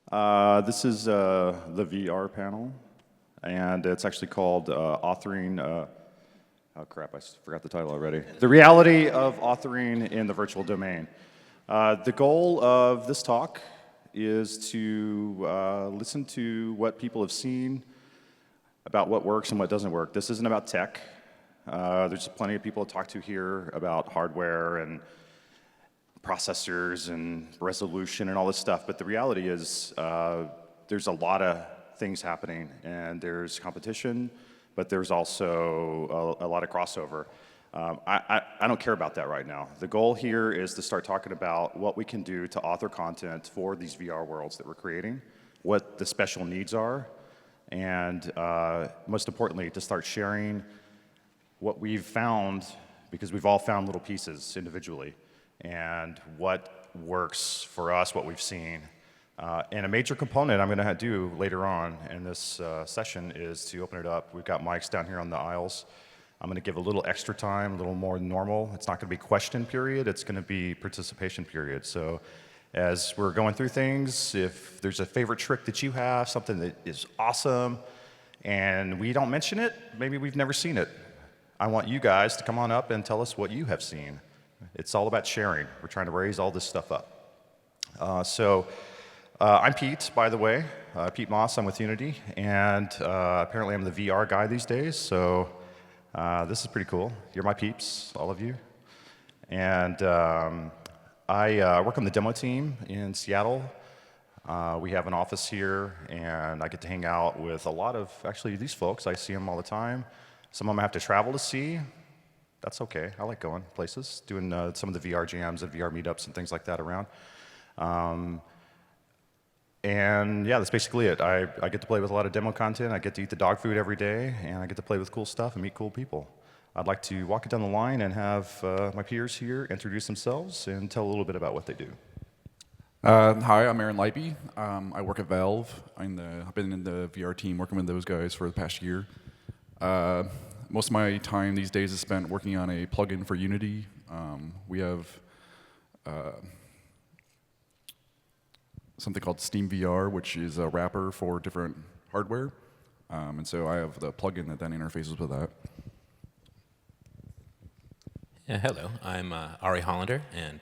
This is the VR panel, and it's actually called Authoring. Oh crap, I forgot the title already. The reality of authoring in the virtual domain. The goal of this talk is to listen to what people have seen about what works and what doesn't work. This isn't about tech. There's plenty of people to talk to here about hardware and processors and resolution and all this stuff, but the reality is there's a lot of things happening, and there's competition, but there's also a lot of crossover. I don't care about that right now. The goal here is to start talking about what we can do to author content for these VR worlds that we're creating, what the special needs are, and most importantly, to start sharing what we've found, because we've all found little pieces individually, and what works for us, what we've seen. And a major component I'm going to do later on in this session is to open it up. We've got mics down here on the aisles. I'm going to give a little extra time, a little more normal. It's not going to be question period, it's going to be participation period. So as we're going through things, if there's a favorite trick that you have, something that is awesome, and we don't mention it, maybe we've never seen it, I want you guys to come on up and tell us what you have seen. It's all about sharing. We're trying to raise all this stuff up. I'm Pete, by the way, Pete Moss. I'm with Unity, and apparently I'm the VR guy these days, so this is pretty cool. You're my peeps, all of you. And I work on the demo team in Seattle. We have an office here, and I get to hang out with a lot of, actually, these folks. I see them all the time. Some of them I have to travel to see. That's okay. I like going places, doing some of the VR jams and VR meetups and things like that around. And yeah, that's basically it. I get to play with a lot of demo content. I get to eat the dog food every day, and I get to play with cool stuff and meet cool people. I'd like to walk it down the line and have my peers here introduce themselves and tell a little bit about what they do. Hi, I'm Aaron Leiby. I work at Valve. I've been in the VR team working with those guys for the past year. Most of my time these days is spent working on a plugin for Unity. We have something called Steam VR, which is a wrapper for different hardware. And so I have the plugin that then interfaces with that. Yeah, hello, I'm Ari Hollander, and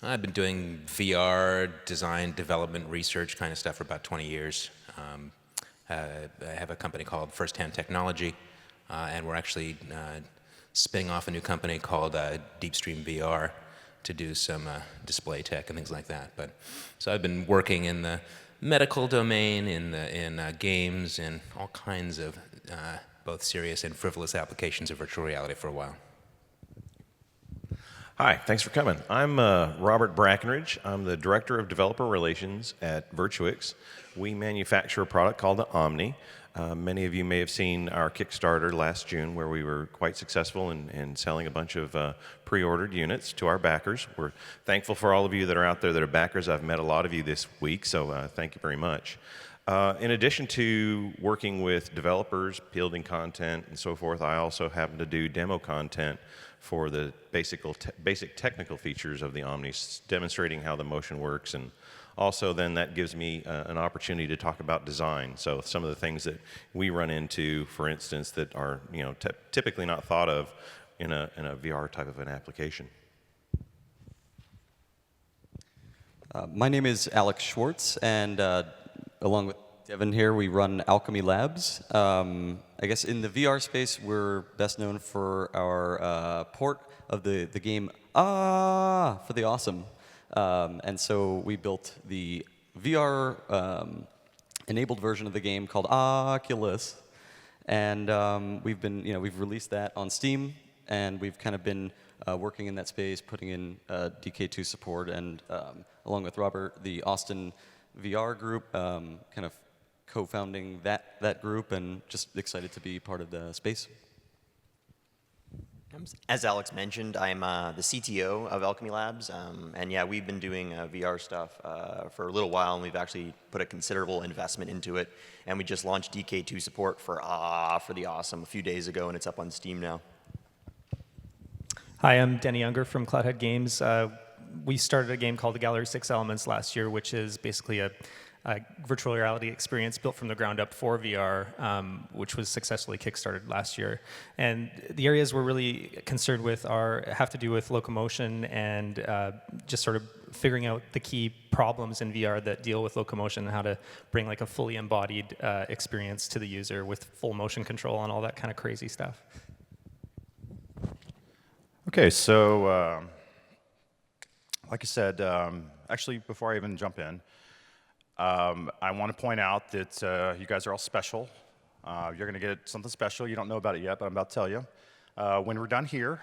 I've been doing VR design, development, research kind of stuff for about 20 years. I have a company called First Hand Technology, and we're actually spinning off a new company called Deepstream VR to do some display tech and things like that. So I've been working in the medical domain, in games, and all kinds of both serious and frivolous applications of virtual reality for a while. Hi, thanks for coming. I'm Robert Brackenridge. I'm the Director of Developer Relations at Virtuix. We manufacture a product called the Omni. Many of you may have seen our Kickstarter last June, where we were quite successful in selling a bunch of pre-ordered units to our backers. We're thankful for all of you that are out there that are backers. I've met a lot of you this week, so thank you very much. In addition to working with developers, building content, and so forth, I also happen to do demo content for the basic technical features of the Omni, demonstrating how the motion works, and also then that gives me an opportunity to talk about design. So some of the things that we run into, for instance, that are typically not thought of in a VR type of an application. My name is Alex Schwartz, and along with Devin here, we run Alchemy Labs. I guess in the VR space, we're best known for our port of the game for the Awesome. And so we built the VR enabled version of the game called Oculus, and we've released that on Steam, and we've kind of been working in that space, putting in DK2 support, and along with Robert, the Austin VR group, kind of co-founding that group, and just excited to be part of the space. As Alex mentioned, I'm the CTO of Alchemy Labs, and yeah, we've been doing VR stuff for a little while, and we've actually put a considerable investment into it, and we just launched DK2 support for the Awesome a few days ago, and it's up on Steam now. Hi, I'm Denny Unger from Cloudhead Games. we started a game called the Gallery 6 Elements last year, which is basically a virtual reality experience built from the ground up for VR, which was successfully kickstarted last year. And the areas we're really concerned with have to do with locomotion and just sort of figuring out the key problems in VR that deal with locomotion and how to bring like a fully embodied experience to the user with full motion control and all that kind of crazy stuff. Okay, so like I said, actually, before I even jump in, I want to point out that you guys are all special. You're going to get something special. You don't know about it yet, but I'm about to tell you. When we're done here,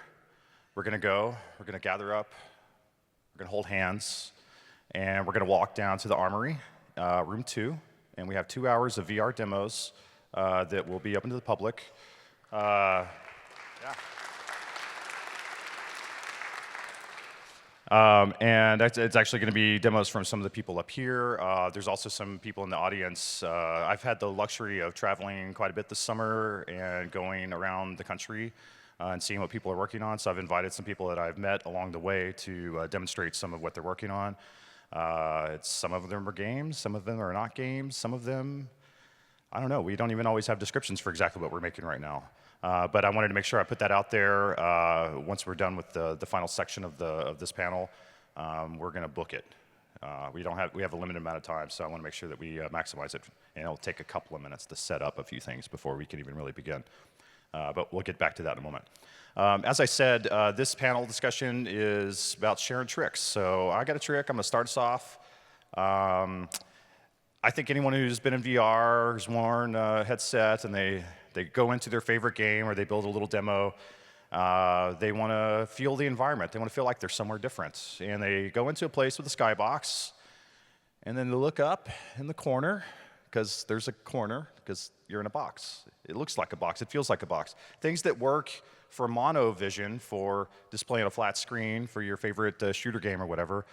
we're going to gather up, we're going to hold hands, and we're going to walk down to the Armory, room 2, and we have 2 hours of VR demos that will be open to the public. Yeah. And it's actually going to be demos from some of the people up here. There's also some people in the audience. I've had the luxury of traveling quite a bit this summer and going around the country and seeing what people are working on. So I've invited some people that I've met along the way to demonstrate some of what they're working on. Some of them are games, some of them are not games, some of them, I don't know. We don't even always have descriptions for exactly what we're making right now. But I wanted to make sure I put that out there. Once we're done with the final section of this panel, we're going to book it. We have a limited amount of time, so I want to make sure that we maximize it. And it'll take a couple of minutes to set up a few things before we can even really begin. But we'll get back to that in a moment. As I said, this panel discussion is about sharing tricks. So I got a trick. I'm going to start us off. I think anyone who's been in VR has worn a headset and they go into their favorite game or they build a little demo. They want to feel the environment. They want to feel like they're somewhere different. And they go into a place with a Skybox, and then they look up in the corner, because there's a corner, because you're in a box. It looks like a box. It feels like a box. Things that work for mono vision, for displaying a flat screen for your favorite shooter game or whatever,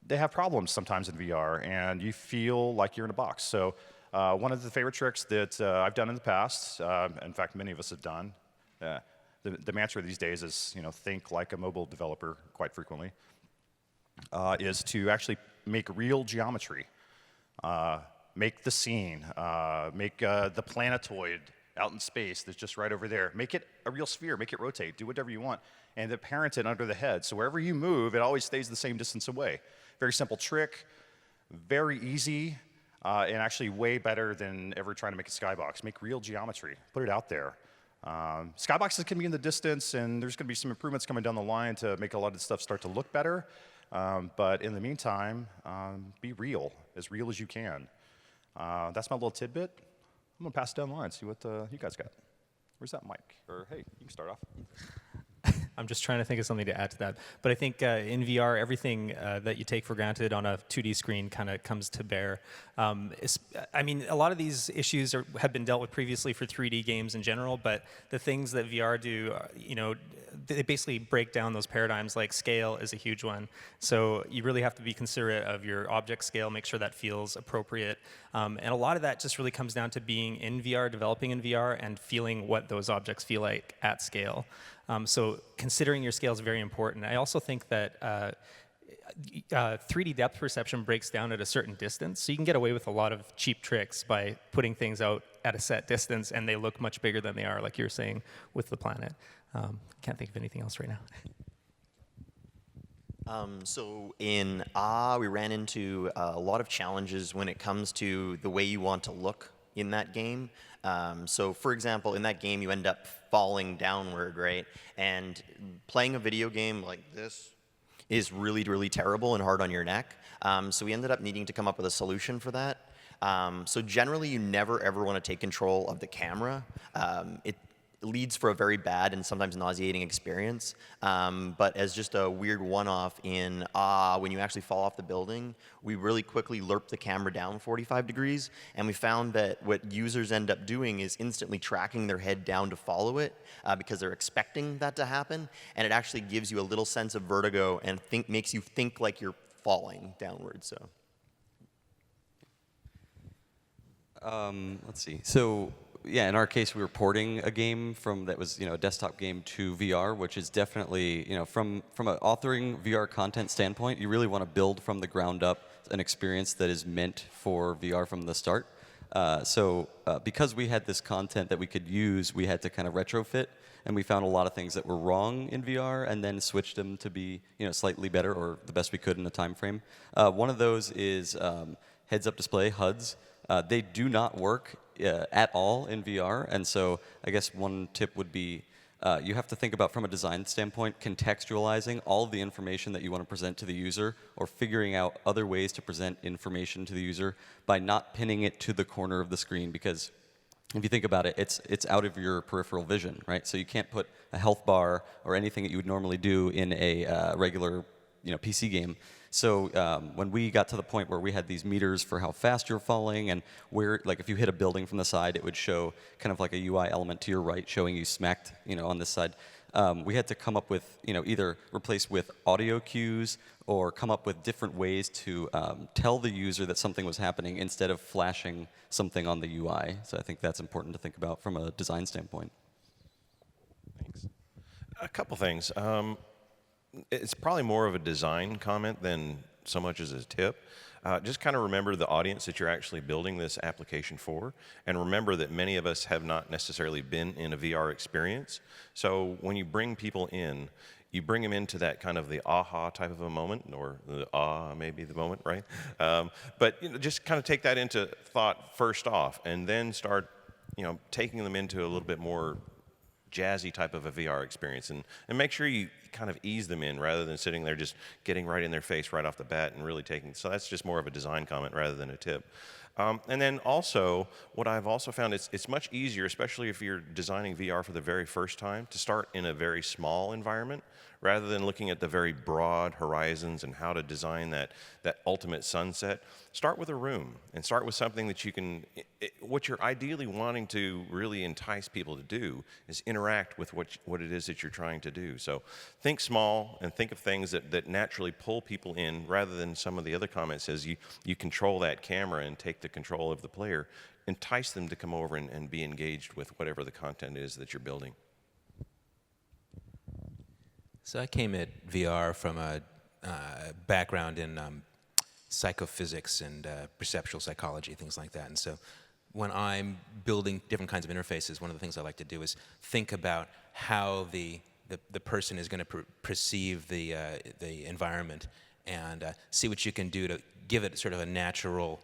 they have problems sometimes in VR, and you feel like you're in a box. So one of the favorite tricks that I've done in the past, in fact, many of us have done, the mantra these days is, think like a mobile developer quite frequently, is to actually make real geometry. Make the scene, make the planetoid out in space that's just right over there. Make it a real sphere, make it rotate, do whatever you want, and then parent it under the head. So wherever you move, it always stays the same distance away. Very simple trick, very easy, and actually way better than ever trying to make a skybox. Make real geometry, put it out there. Skyboxes can be in the distance, and there's going to be some improvements coming down the line to make a lot of this stuff start to look better. But in the meantime, be real as you can. That's my little tidbit. I'm going to pass it down the line, see what you guys got. Where's that mic? Or, hey, you can start off. I'm just trying to think of something to add to that. But I think in VR, everything that you take for granted on a 2D screen kind of comes to bear. I mean, a lot of these issues have been dealt with previously for 3D games in general, but the things that VR do, they basically break down those paradigms. Like scale is a huge one. So you really have to be considerate of your object scale, make sure that feels appropriate. And a lot of that just really comes down to being in VR, developing in VR, and feeling what those objects feel like at scale. So considering your scale is very important. I also think that 3D depth perception breaks down at a certain distance, so you can get away with a lot of cheap tricks by putting things out at a set distance, and they look much bigger than they are, like you were saying with the planet. Can't think of anything else right now. So in we ran into a lot of challenges when it comes to the way you want to look in that game. So for example, in that game, you end up falling downward, right? And playing a video game like this is really, really terrible and hard on your neck. So we ended up needing to come up with a solution for that. So generally, you never, ever want to take control of the camera. It leads for a very bad and sometimes nauseating experience. But as just a weird one-off in when you actually fall off the building, we really quickly lerp the camera down 45 degrees, and we found that what users end up doing is instantly tracking their head down to follow it because they're expecting that to happen, and it actually gives you a little sense of vertigo and makes you think like you're falling downward. So. Let's see. So yeah, in our case, we were porting a game from that was a desktop game to VR, which is definitely from an authoring VR content standpoint, you really want to build from the ground up an experience that is meant for VR from the start. So because we had this content that we could use, we had to kind of retrofit, and we found a lot of things that were wrong in VR, and then switched them to be slightly better or the best we could in the time frame. One of those is heads-up display HUDs. They do not work at all in VR, and so I guess one tip would be you have to think about, from a design standpoint, contextualizing all of the information that you want to present to the user, or figuring out other ways to present information to the user by not pinning it to the corner of the screen, because if you think about it, it's out of your peripheral vision, right? So you can't put a health bar or anything that you would normally do in a regular PC game. So when we got to the point where we had these meters for how fast you're falling, and where, like, if you hit a building from the side, it would show kind of like a UI element to your right, showing you smacked, on this side. We had to come up with, either replace with audio cues or come up with different ways to tell the user that something was happening instead of flashing something on the UI. So I think that's important to think about from a design standpoint. Thanks. A couple things. It's probably more of a design comment than so much as a tip. Just kind of remember the audience that you're actually building this application for, and remember that many of us have not necessarily been in a VR experience. So when you bring people in, you bring them into that kind of the aha type of a moment, or the maybe the moment, right? But just kind of take that into thought first off, and then start taking them into a little bit more jazzy type of a VR experience, and make sure you kind of ease them in rather than sitting there just getting right in their face right off the bat and really taking. So that's just more of a design comment rather than a tip. And then also, what I've also found, it's much easier, especially if you're designing VR for the very first time, to start in a very small environment rather than looking at the very broad horizons and how to design that ultimate sunset. Start with a room, and start with something that you can, what you're ideally wanting to really entice people to do is interact with what it is that you're trying to do. So think small and think of things that naturally pull people in, rather than some of the other comments says you control that camera and take the control of the player. Entice them to come over and be engaged with whatever the content is that you're building. So I came at VR from a background in psychophysics and perceptual psychology, things like that. And so when I'm building different kinds of interfaces, one of the things I like to do is think about how the person is going to perceive the environment, and see what you can do to give it sort of a natural,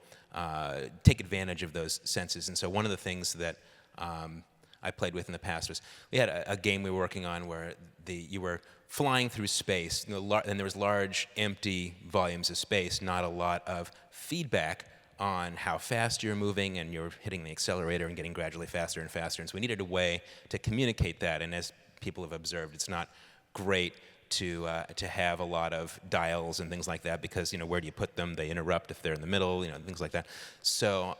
take advantage of those senses. And so one of the things that I played with in the past was, we had a game we were working on where you were flying through space, and there was large empty volumes of space, not a lot of feedback on how fast you're moving, and you're hitting the accelerator and getting gradually faster and faster. And so we needed a way to communicate that. And as people have observed, it's not great to have a lot of dials and things like that, because where do you put them? They interrupt if they're in the middle, things like that. So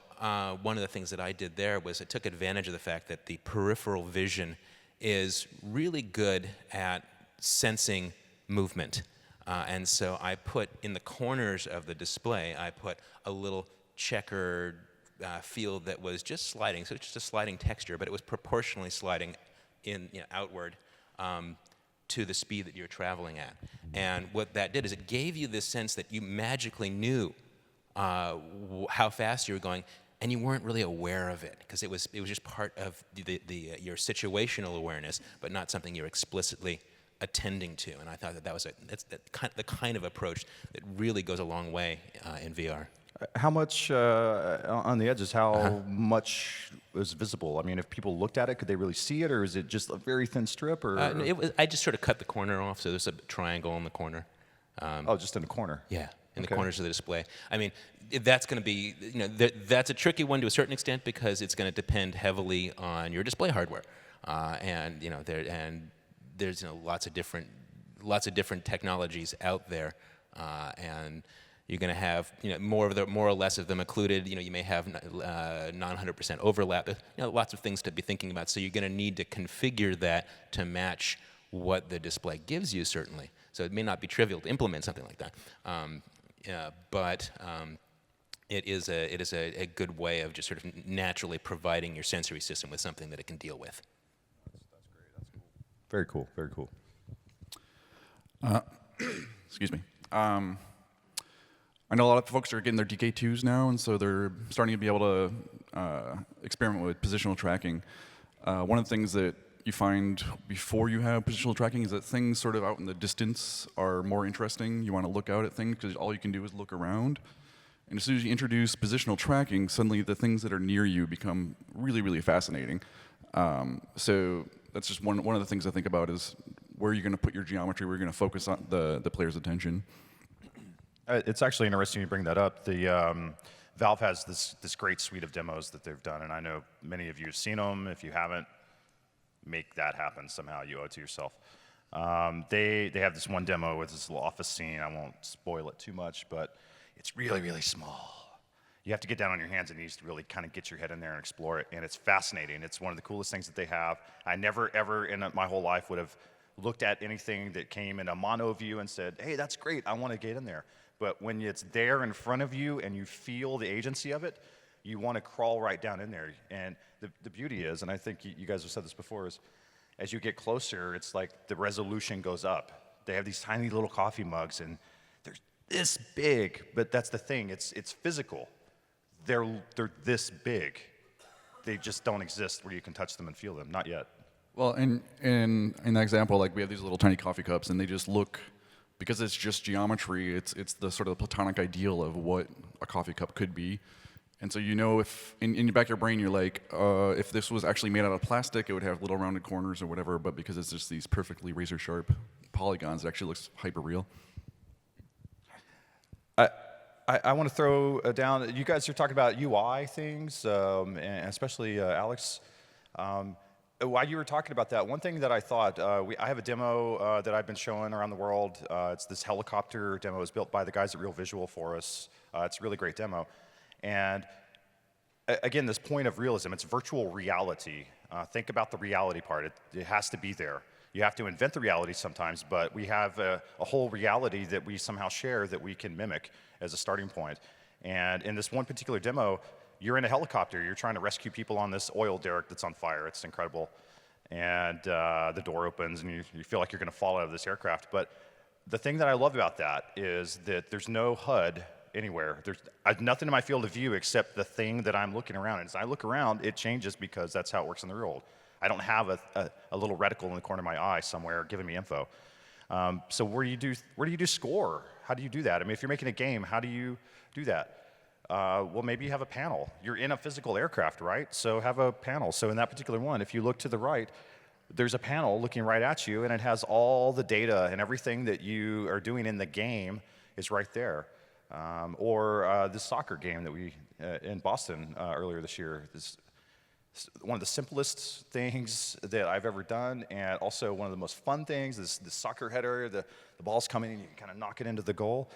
one of the things that I did there was I took advantage of the fact that the peripheral vision is really good at sensing movement. And so I put in the corners of the display, I put a little checkered field that was just sliding. So it's just a sliding texture, but it was proportionally sliding outward to the speed that you're traveling at. And what that did is it gave you this sense that you magically knew how fast you were going, and you weren't really aware of it, because it was just part of your situational awareness, but not something you're explicitly attending to. And I thought that's the kind of approach that really goes a long way in VR. How much on the edges? How much is visible? I mean, if people looked at it, could they really see it, or is it just a very thin strip? Or I just sort of cut the corner off, so there's a triangle in the corner. Just in the corner. Yeah, in the corners of the display. I mean, that's going to be, that's a tricky one to a certain extent, because it's going to depend heavily on your display hardware, and there's lots of different technologies out there, and you're going to have more or less of them included. You may have non 100% overlap. Lots of things to be thinking about. So you're going to need to configure that to match what the display gives you, certainly. So it may not be trivial to implement something like that. But it is a good way of just sort of naturally providing your sensory system with something that it can deal with. That's great. That's cool. Very cool. Very cool. Excuse me. I know a lot of folks are getting their DK2s now, and so they're starting to be able to experiment with positional tracking. One of the things that you find before you have positional tracking is that things sort of out in the distance are more interesting. You want to look out at things because all you can do is look around. And as soon as you introduce positional tracking, suddenly the things that are near you become really, really fascinating. So that's just one of the things I think about is where you're going to put your geometry, where you're going to focus on the player's attention. It's actually interesting you bring that up. The Valve has this great suite of demos that they've done, and I know many of you have seen them. If you haven't, make that happen somehow. You owe it to yourself. They have this one demo with this little office scene. I won't spoil it too much, but it's really, really small. You have to get down on your hands and knees to really kind of get your head in there and explore it, and it's fascinating. It's one of the coolest things that they have. I never, ever in my whole life would have looked at anything that came in a mono view and said, hey, that's great, I want to get in there. But when it's there in front of you and you feel the agency of it, you want to crawl right down in there. And the beauty is, and I think you guys have said this before, is as you get closer, it's like the resolution goes up. They have these tiny little coffee mugs, and they're this big, but that's the thing, it's physical. They're this big. They just don't exist where you can touch them and feel them, not yet. Well, in that example, like we have these little tiny coffee cups, and they just look, because it's just geometry, it's the sort of the platonic ideal of what a coffee cup could be. And so you know if, in the back of your brain, you're like, if this was actually made out of plastic, it would have little rounded corners or whatever, but because it's just these perfectly razor-sharp polygons, it actually looks hyper-real. I want to throw down, you guys are talking about UI things, and especially Alex. While you were talking about that, one thing that I thought, I have a demo that I've been showing around the world. It's this helicopter demo. It was built by the guys at Real Visual for us. It's a really great demo. And again, this point of realism, it's virtual reality. Think about the reality part. It has to be there. You have to invent the reality sometimes, but we have a whole reality that we somehow share that we can mimic as a starting point. And in this one particular demo, you're in a helicopter. You're trying to rescue people on this oil derrick that's on fire. It's incredible. And the door opens, and you feel like you're going to fall out of this aircraft. But the thing that I love about that is that there's no HUD anywhere. There's nothing in my field of view except the thing that I'm looking around. And as I look around, it changes because that's how it works in the real world. I don't have a little reticle in the corner of my eye somewhere giving me info. So where do you do score? How do you do that? I mean, if you're making a game, how do you do that? Well, maybe you have a panel. You're in a physical aircraft, right? So have a panel. So in that particular one, if you look to the right, there's a panel looking right at you, and it has all the data and everything that you are doing in the game is right there. Or this soccer game that we in Boston earlier this year. This one of the simplest things that I've ever done, and also one of the most fun things. This soccer header, the ball's coming, and you kind of knock it into the goal.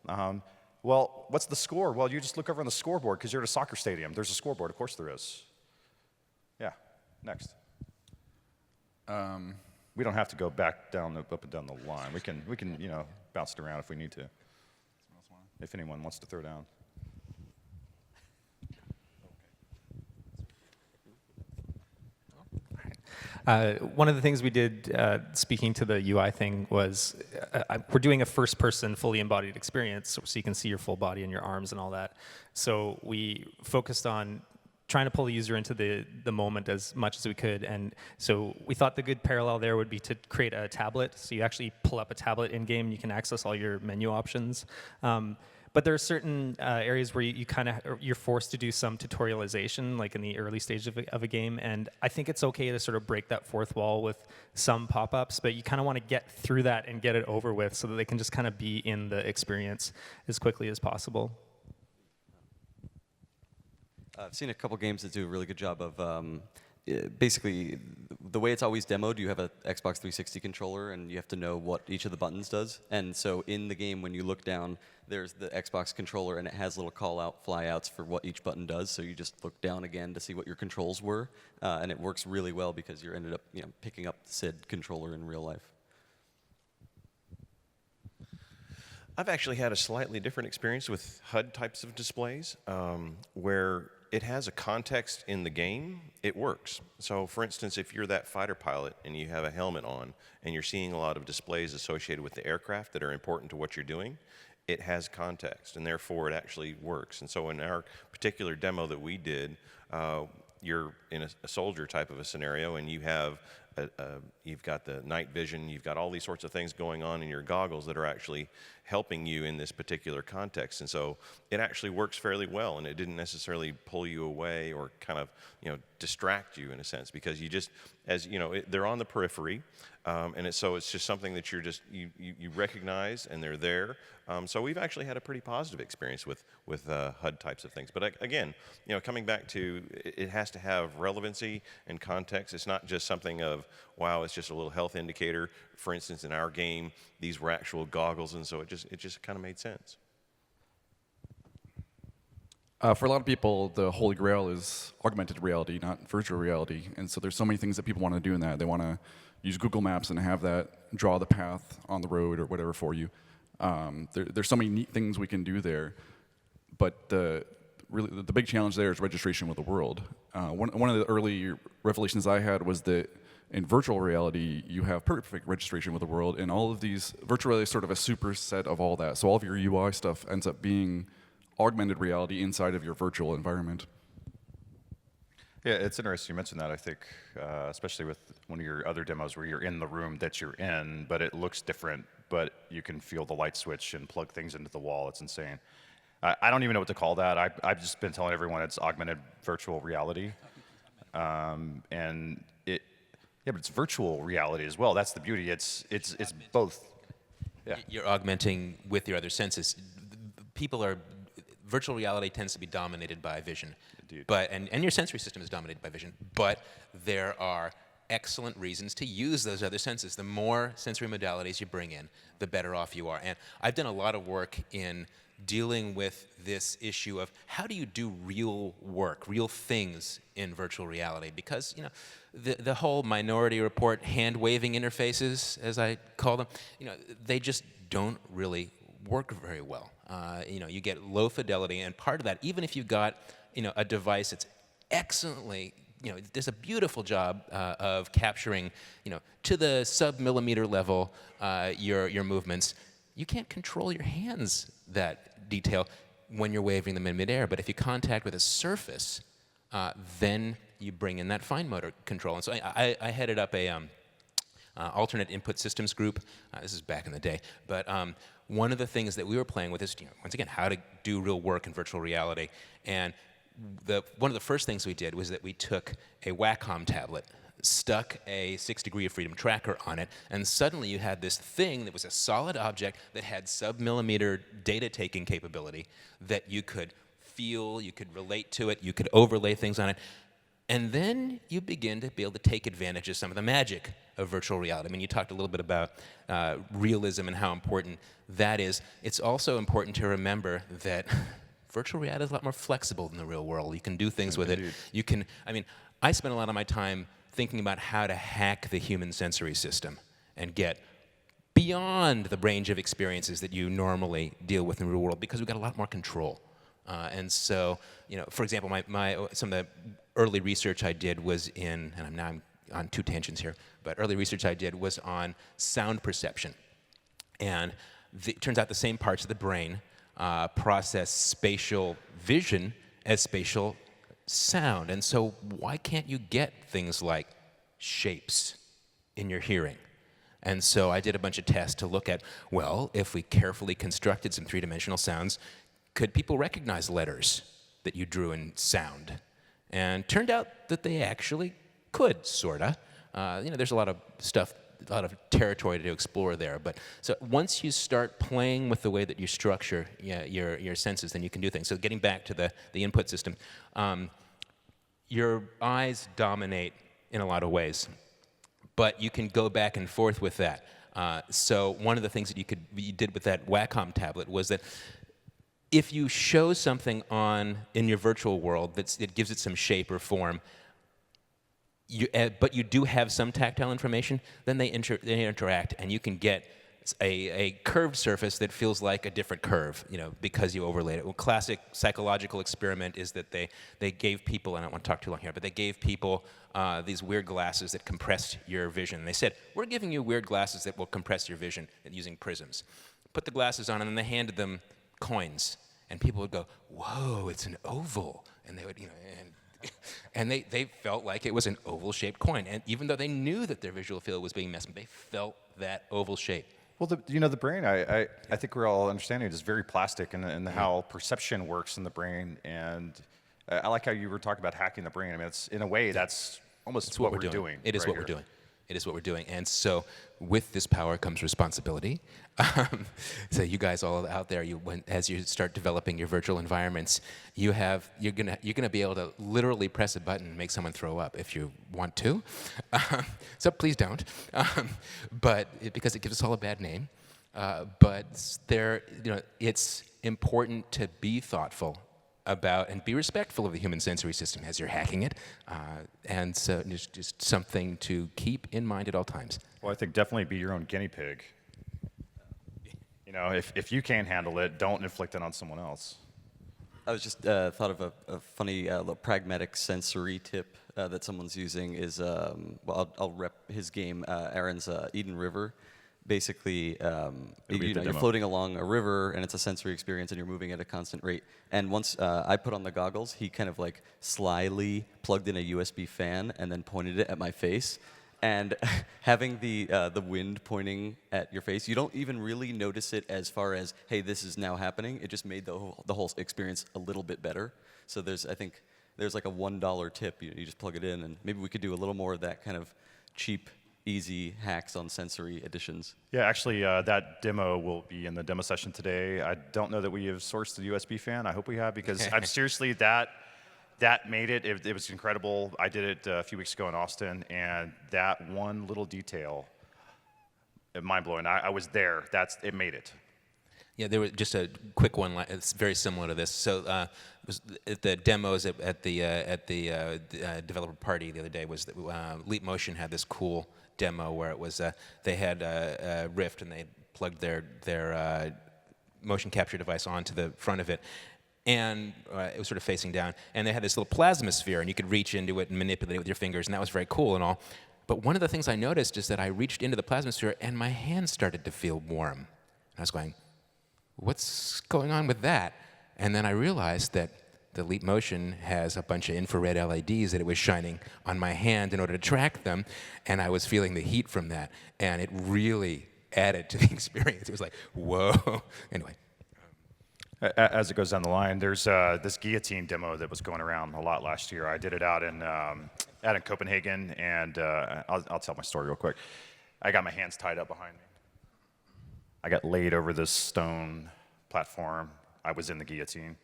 Well, what's the score? Well, you just look over on the scoreboard because you're at a soccer stadium. There's a scoreboard. Of course there is. Yeah, next. We don't have to go back up and down the line. We can bounce it around if we need to. If anyone wants to throw down. One of the things we did, speaking to the UI thing, was we're doing a first-person, fully embodied experience, so you can see your full body and your arms and all that. So we focused on trying to pull the user into the moment as much as we could. And so we thought the good parallel there would be to create a tablet. So you actually pull up a tablet in-game, and you can access all your menu options. But there are certain areas where you're forced to do some tutorialization, like in the early stage of a game. And I think it's okay to sort of break that fourth wall with some pop-ups, but you kind of want to get through that and get it over with so that they can just kind of be in the experience as quickly as possible. I've seen a couple games that do a really good job of basically, the way it's always demoed, you have an Xbox 360 controller, and you have to know what each of the buttons does. And so in the game, when you look down, there's the Xbox controller, and it has little call-out, fly-outs for what each button does. So you just look down again to see what your controls were, and it works really well because you ended up picking up the said controller in real life. I've actually had a slightly different experience with HUD types of displays, where it has a context in the game, it works. So for instance, if you're that fighter pilot and you have a helmet on and you're seeing a lot of displays associated with the aircraft that are important to what you're doing, it has context, and therefore it actually works. And so in our particular demo that we did, you're in a soldier type of a scenario, and you have you've got the night vision, you've got all these sorts of things going on in your goggles that are actually helping you in this particular context. And so it actually works fairly well, and it didn't necessarily pull you away or kind of, distract you in a sense, because you just, as you know, they're on the periphery, and so it's just something that you recognize, and they're there. So we've actually had a pretty positive experience with HUD types of things. But again, coming back to, it has to have relevancy and context. It's not just something of, wow, it's just a little health indicator. For instance, in our game, these were actual goggles, and so it just kind of made sense. For a lot of people, the holy grail is augmented reality, not virtual reality. And so there's so many things that people want to do in that. They want to use Google Maps and have that draw the path on the road or whatever for you. There's so many neat things we can do there. But the big challenge there is registration with the world. One of the early revelations I had was that in virtual reality, you have perfect registration with the world, and all of these, virtual reality is sort of a superset of all that. So all of your UI stuff ends up being augmented reality inside of your virtual environment. Yeah, it's interesting you mentioned that, I think, especially with one of your other demos where you're in the room that you're in, but it looks different, but you can feel the light switch and plug things into the wall. It's insane. I don't even know what to call that. I've just been telling everyone it's augmented virtual reality. And but it's virtual reality as well. That's the beauty. It's both. Yeah. You're augmenting with your other senses. Virtual reality tends to be dominated by vision. Indeed. And your sensory system is dominated by vision. But there are excellent reasons to use those other senses. The more sensory modalities you bring in, the better off you are. And I've done a lot of work in dealing with this issue of how do you do real work, real things in virtual reality? Because the whole Minority Report hand-waving interfaces, as I call them, they just don't really work very well. You get low fidelity, and part of that, even if you've got a device that's excellently, does a beautiful job of capturing, to the sub-millimeter level your movements, you can't control your hands that detail when you're waving them in midair. But if you contact with a surface, then you bring in that fine motor control. And so I headed up a alternate input systems group. This is back in the day. But one of the things that we were playing with is, once again, how to do real work in virtual reality. And one of the first things we did was that we took a Wacom tablet, stuck a 6 degree of freedom tracker on it, and suddenly you had this thing that was a solid object that had sub-millimeter data taking capability that you could feel, you could relate to it, you could overlay things on it. And then you begin to be able to take advantage of some of the magic of virtual reality. I mean, you talked a little bit about realism and how important that is. It's also important to remember that virtual reality is a lot more flexible than the real world. You can do things with it. I spend a lot of my time thinking about how to hack the human sensory system and get beyond the range of experiences that you normally deal with in the real world, because we've got a lot more control. And so, for example, some of the early research I did was in, and I'm on two tangents here, but early research I did was on sound perception. And it turns out the same parts of the brain process spatial vision as spatial sound. And so why can't you get things like shapes in your hearing? And so I did a bunch of tests to look at, well, if we carefully constructed some three-dimensional sounds, could people recognize letters that you drew in sound? And turned out that they actually could, sorta. There's a lot of stuff, a lot of territory to explore there. But so once you start playing with the way that you structure your senses, then you can do things. So getting back to the input system, your eyes dominate in a lot of ways, but you can go back and forth with that. So one of the things that you did with that Wacom tablet was that if you show something in your virtual world that gives it some shape or form, but you do have some tactile information, then they interact, and you can get a curved surface that feels like a different curve, because you overlaid it. Well, classic psychological experiment is that they gave people, and I don't want to talk too long here, but they gave people these weird glasses that compressed your vision. They said, we're giving you weird glasses that will compress your vision using prisms. Put the glasses on, and then they handed them coins. And people would go, whoa, it's an oval. And they would, and they felt like it was an oval-shaped coin. And even though they knew that their visual field was being messed with, they felt that oval shape. Well, the brain, I think we're all understanding it is very plastic in how perception works in the brain. And I like how you were talking about hacking the brain. I mean, it's, in a way, that's almost what we're doing. It is right what here. we're doing. It is what we're doing. And so with this power comes responsibility. So you guys all out there, as you start developing your virtual environments, you're gonna be able to literally press a button and make someone throw up if you want to. So please don't. Because it gives us all a bad name. But it's important to be thoughtful about and be respectful of the human sensory system as you're hacking it. And so it's just something to keep in mind at all times. Well, I think definitely be your own guinea pig. If you can't handle it, don't inflict it on someone else. I was just thought of a funny little pragmatic sensory tip that someone's using is, I'll rep his game, Aaron's Eden River. Basically, you're floating along a river, and it's a sensory experience, and you're moving at a constant rate. And once I put on the goggles, he kind of like slyly plugged in a USB fan and then pointed it at my face. And having the wind pointing at your face, you don't even really notice it as far as, hey, this is now happening. It just made the whole experience a little bit better. So I think there's like a $1 tip. You just plug it in, and maybe we could do a little more of that kind of cheap, easy hacks on sensory additions. Yeah, actually, that demo will be in the demo session today. I don't know that we have sourced the USB fan. I hope we have, because I'm seriously, that made it. It was incredible. I did it a few weeks ago in Austin, and that one little detail, mind-blowing. I was there. It made it. Yeah, there was just a quick one. It's very similar to this. So, at the demos at the developer party the other day was that Leapmotion had this cool demo where it was they had a Rift, and they plugged their motion capture device onto the front of it, and it was sort of facing down, and they had this little plasma sphere, and you could reach into it and manipulate it with your fingers, and that was very cool and all. But one of the things I noticed is that I reached into the plasma sphere, and my hands started to feel warm. And I was going, what's going on with that? And then I realized that the Leapmotion has a bunch of infrared LEDs that it was shining on my hand in order to track them, and I was feeling the heat from that, and it really added to the experience. It was like, whoa. Anyway. As it goes down the line, there's this guillotine demo that was going around a lot last year. I did it out in Copenhagen, and I'll tell my story real quick. I got my hands tied up behind me. I got laid over this stone platform. I was in the guillotine.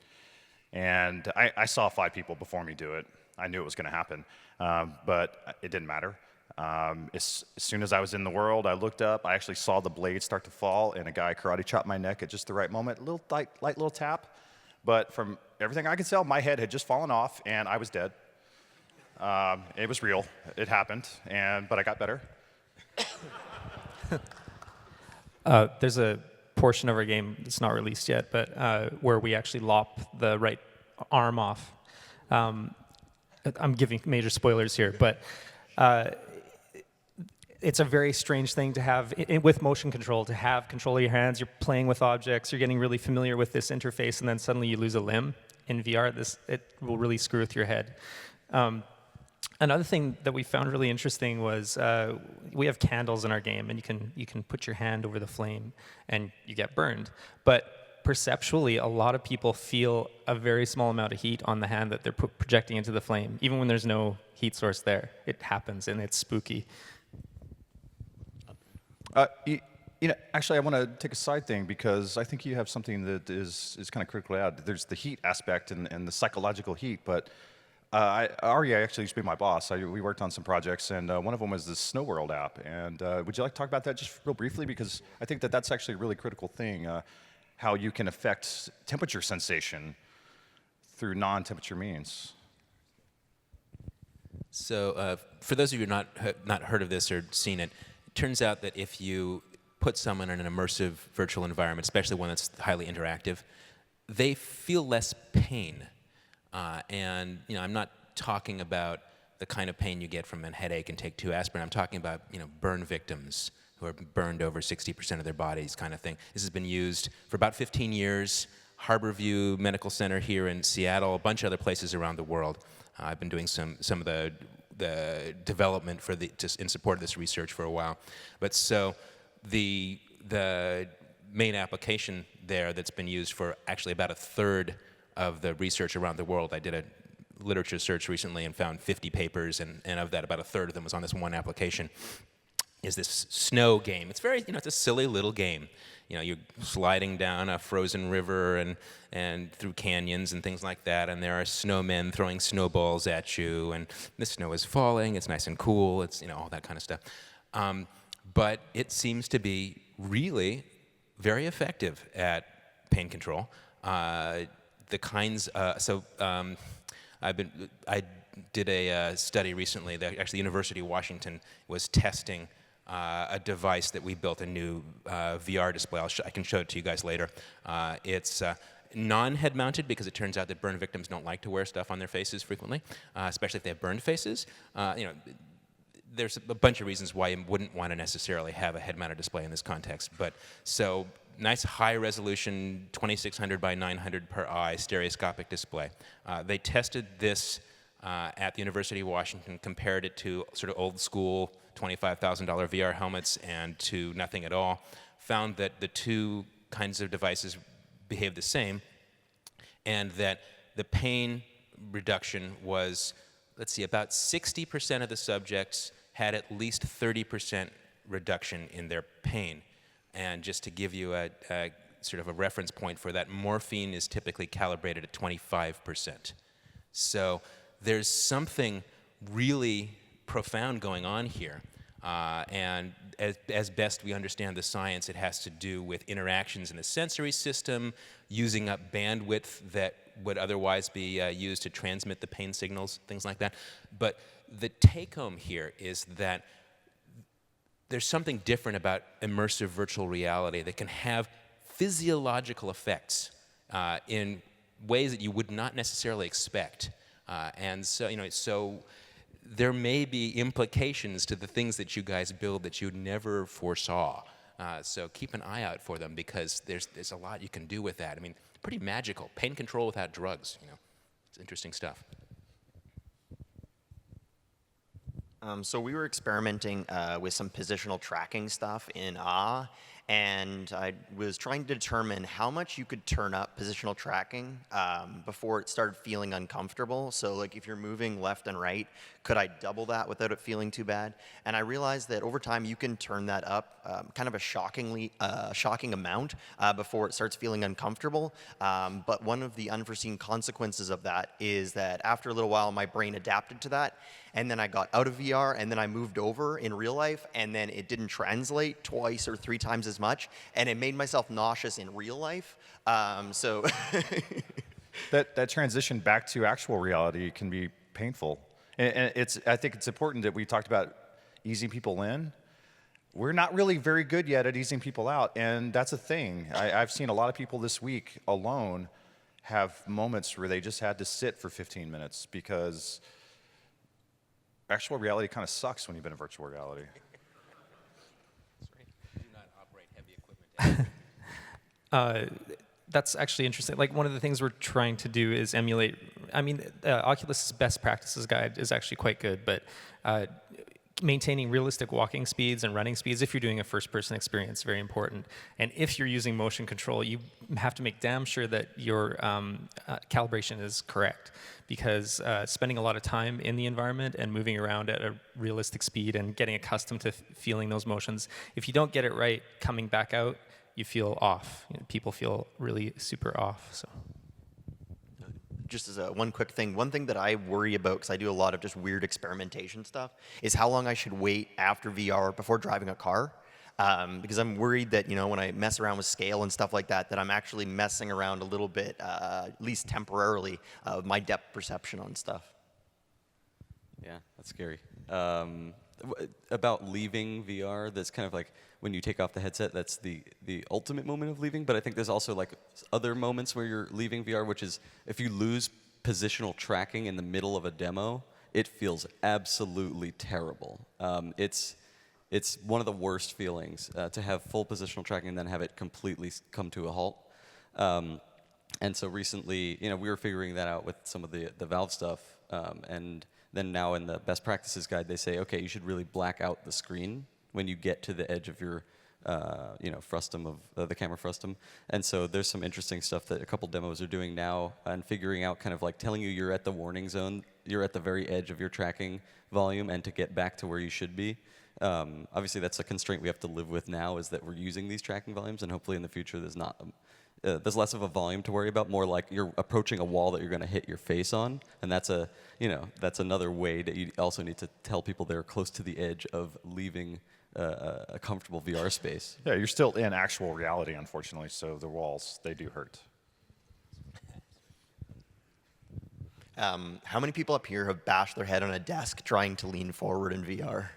And I saw 5 people before me do it. I knew it was going to happen, but it didn't matter. As soon as I was in the world, I looked up. I actually saw the blade start to fall, and a guy karate chopped my neck at just the right moment. A little light little tap. But from everything I could tell, my head had just fallen off, and I was dead. It was real. It happened, but I got better. There's a portion of our game that's not released yet, but where we actually lop the right arm off. I'm giving major spoilers here, but it's a very strange thing to have with motion control, to have control of your hands. You're playing with objects, you're getting really familiar with this interface, and then suddenly you lose a limb in VR. It will really screw with your head. Another thing that we found really interesting was we have candles in our game, and you can put your hand over the flame and you get burned. But perceptually, a lot of people feel a very small amount of heat on the hand that they're projecting into the flame, even when there's no heat source there. It happens, and it's spooky. Actually, I want to take a side thing, because I think you have something that is kind of critical to add. There's the heat aspect and the psychological heat, but Ari actually used to be my boss. We worked on some projects, and one of them was the Snow World app. And would you like to talk about that just real briefly? Because I think that's actually a really critical thing, how you can affect temperature sensation through non-temperature means. So for those of you who have not heard of this or seen it, it turns out that if you put someone in an immersive virtual environment, especially one that's highly interactive, they feel less pain. And I'm not talking about the kind of pain you get from a headache and take 2 aspirin. I'm talking about burn victims who are burned over 60% of their bodies, kind of thing. This has been used for about 15 years. Harborview Medical Center here in Seattle, a bunch of other places around the world. I've been doing some of the development for in support of this research for a while. But so the main application there that's been used for actually about a third of the research around the world. I did a literature search recently and found 50 papers, and of that, about a third of them was on this one application, is this snow game. It's very, it's a silly little game. You're sliding down a frozen river and through canyons and things like that, and there are snowmen throwing snowballs at you, and the snow is falling, it's nice and cool, it's, all that kind of stuff. But it seems to be really very effective at pain control. The kinds, I did a study recently that actually the University of Washington was testing a device that we built, a new VR display. I can show it to you guys later. It's non-head mounted because it turns out that burn victims don't like to wear stuff on their faces frequently, especially if they have burned faces. There's a bunch of reasons why you wouldn't want to necessarily have a head-mounted display in this context. But so nice high-resolution 2600 by 900 per eye stereoscopic display. They tested this at the University of Washington, compared it to sort of old-school $25,000 VR helmets and to nothing at all. Found that the two kinds of devices behave the same, and that the pain reduction was, let's see, about 60% of the subjects had at least 30% reduction in their pain. And just to give you a sort of a reference point for that, morphine is typically calibrated at 25%. So there's something really profound going on here. And as best we understand the science, it has to do with interactions in the sensory system, using up bandwidth that would otherwise be used to transmit the pain signals, things like that. But the take-home here is that there's something different about immersive virtual reality that can have physiological effects in ways that you would not necessarily expect. And so, so there may be implications to the things that you guys build that you never foresaw. So keep an eye out for them, because there's a lot you can do with that. I mean, pretty magical. Pain control without drugs, It's interesting stuff. So we were experimenting with some positional tracking stuff in and I was trying to determine how much you could turn up positional tracking before it started feeling uncomfortable. So like if you're moving left and right, could I double that without it feeling too bad? And I realized that over time you can turn that up kind of a shocking amount before it starts feeling uncomfortable. But one of the unforeseen consequences of that is that after a little while my brain adapted to that, and then I got out of VR, and then I moved over in real life, and then it didn't translate twice or 3 times as much, and it made myself nauseous in real life. So that transition back to actual reality can be painful. And I think it's important that we talked about easing people in. We're not really very good yet at easing people out, and that's a thing. I've seen a lot of people this week alone have moments where they just had to sit for 15 minutes because actual reality kind of sucks when you've been in virtual reality. That's right. Do not operate heavy equipment. That's actually interesting. Like, one of the things we're trying to do is emulate. I mean, Oculus's best practices guide is actually quite good, but maintaining realistic walking speeds and running speeds, if you're doing a first-person experience, is very important. And if you're using motion control, you have to make damn sure that your calibration is correct, because spending a lot of time in the environment and moving around at a realistic speed and getting accustomed to feeling those motions, if you don't get it right, coming back out, you feel off. People feel really super off. So. Just as one quick thing, one thing that I worry about, because I do a lot of just weird experimentation stuff, is how long I should wait after VR before driving a car. Because I'm worried that, when I mess around with scale and stuff like that, that I'm actually messing around a little bit, at least temporarily, my depth perception on stuff. Yeah, that's scary. About leaving VR, that's kind of like when you take off the headset, that's the ultimate moment of leaving. But I think there's also like other moments where you're leaving VR, which is if you lose positional tracking in the middle of a demo, it feels absolutely terrible. It's one of the worst feelings to have full positional tracking and then have it completely come to a halt. And so recently, we were figuring that out with some of the Valve stuff, and then now in the best practices guide, they say, okay, you should really black out the screen when you get to the edge of your, frustum of the camera frustum. And so there's some interesting stuff that a couple demos are doing now and figuring out kind of like telling you you're at the warning zone, you're at the very edge of your tracking volume, and to get back to where you should be. Obviously, that's a constraint we have to live with now, is that we're using these tracking volumes, and hopefully in the future there's less of a volume to worry about, more like you're approaching a wall that you're going to hit your face on, and that's another way that you also need to tell people they're close to the edge of leaving a comfortable VR space. Yeah, you're still in actual reality, unfortunately, so the walls, they do hurt. How many people up here have bashed their head on a desk trying to lean forward in VR?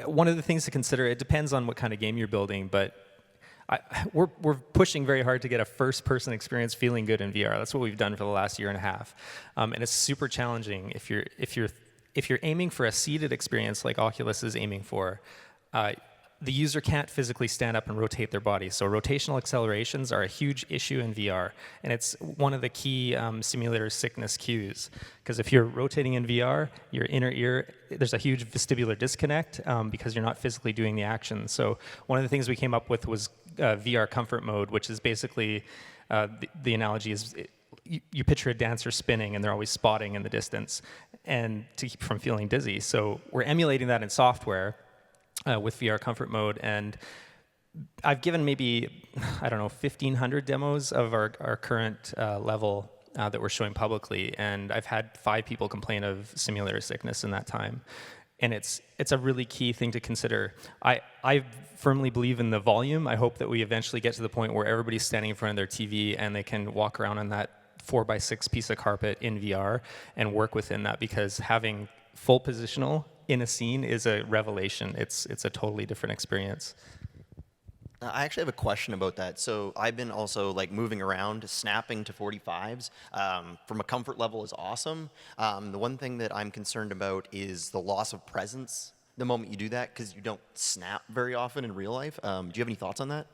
One of the things to consider, it depends on what kind of game you're building, but we're pushing very hard to get a first-person experience feeling good in VR. That's what we've done for the last year and a half, and it's super challenging if you're aiming for a seated experience like Oculus is aiming for. The user can't physically stand up and rotate their body. So rotational accelerations are a huge issue in VR. And it's one of the key simulator sickness cues. Because if you're rotating in VR, your inner ear, there's a huge vestibular disconnect because you're not physically doing the action. So one of the things we came up with was VR comfort mode, which is basically, the analogy is, you picture a dancer spinning and they're always spotting in the distance and to keep from feeling dizzy. So we're emulating that in software with VR comfort mode, and I've given maybe, 1,500 demos of our current level that we're showing publicly, and I've had 5 people complain of simulator sickness in that time. And it's a really key thing to consider. I firmly believe in the volume. I hope that we eventually get to the point where everybody's standing in front of their TV and they can walk around on that 4x6 piece of carpet in VR and work within that, because having full positional in a scene is a revelation. It's a totally different experience. I actually have a question about that. So I've been also like moving around, snapping to 45s from a comfort level is awesome. The one thing that I'm concerned about is the loss of presence the moment you do that, because you don't snap very often in real life. Do you have any thoughts on that?